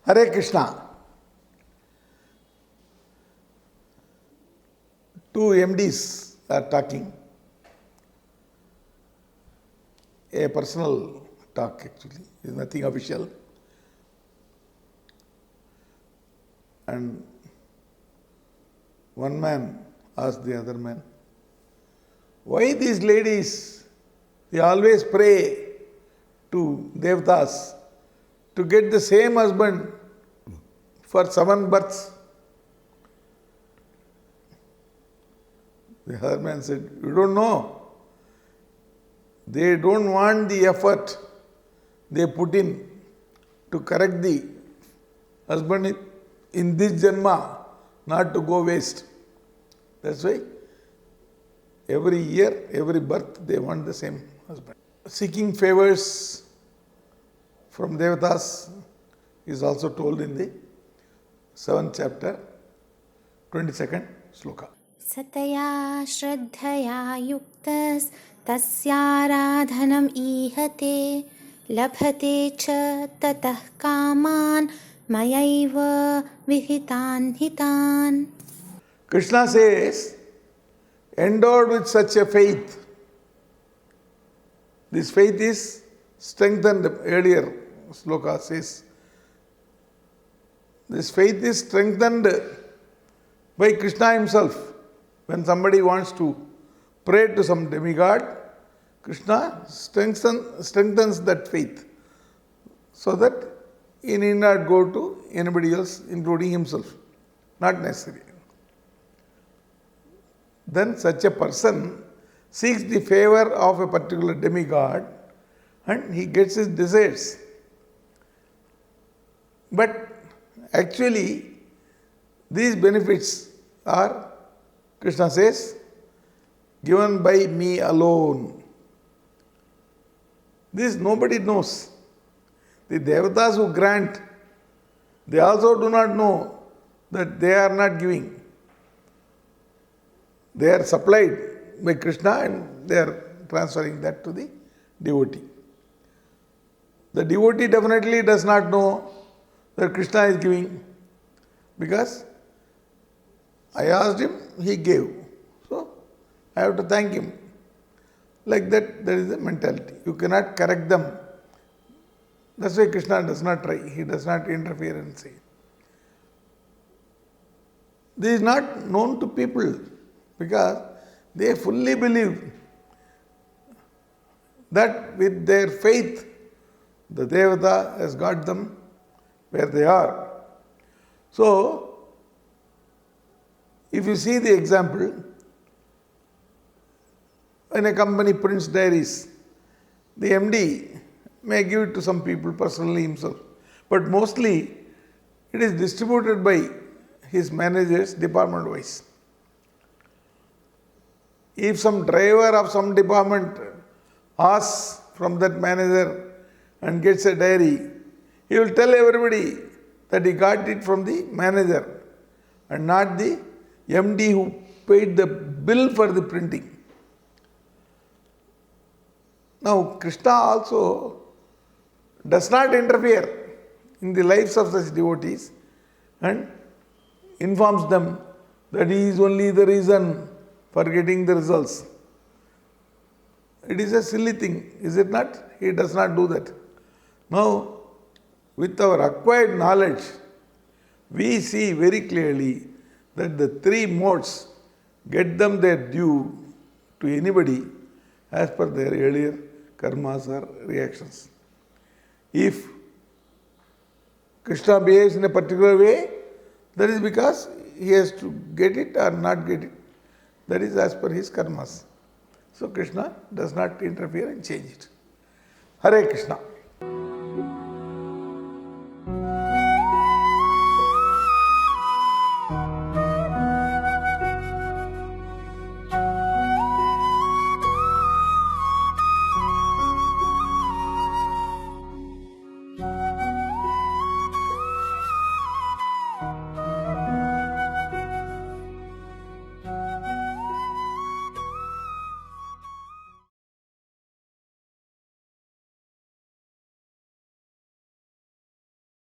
Hare Krishna. Two MDs are talking. A personal talk actually, is nothing official. And one man asked the other man, why these ladies, they always pray to Devatas to get the same husband for 7 births? The other man said, you don't know. They don't want the effort they put in to correct the husband in this Janma not to go waste. That's why every year, every birth, they want the same husband. Seeking favors from Devatas is also told in the 7th chapter, 22nd sloka. Sataya Shraddhaya Yuktas Tasyaradhanam Ihate Labhate Cha Tatah Kaman Mayaiva Vihitan Hitan. Krishna says, endowed with such a faith, this faith is strengthened. Earlier sloka says, this faith is strengthened by Krishna himself. When somebody wants to pray to some demigod, Krishna strengthens that faith so that he need not go to anybody else, including himself. Not necessary. Then such a person seeks the favor of a particular demigod and he gets his desires. But actually, these benefits are, Krishna says, given by me alone. This nobody knows. The Devatas who grant, they also do not know that they are not giving. They are supplied by Krishna and they are transferring that to the devotee. The devotee definitely does not know that Krishna is giving, because I asked him, he gave. So I have to thank him. Like that, there is the mentality. You cannot correct them. That's why Krishna does not try. He does not interfere and say. This is not known to people because they fully believe that with their faith, the Devata has got them where they are. So, if you see the example, when a company prints diaries, the MD may give it to some people personally himself, but mostly it is distributed by his managers department-wise. If some driver of some department asks from that manager and gets a diary, he will tell everybody that he got it from the manager and not the MD who paid the bill for the printing. Now, Krishna also does not interfere in the lives of such devotees and informs them that he is only the reason for getting the results. It is a silly thing, is it not? He does not do that. Now, with our acquired knowledge, we see very clearly that the 3 modes get them their due to anybody as per their earlier karmas or reactions. If Krishna behaves in a particular way, that is because he has to get it or not get it. That is as per his karmas. So Krishna does not interfere and change it. Hare Krishna.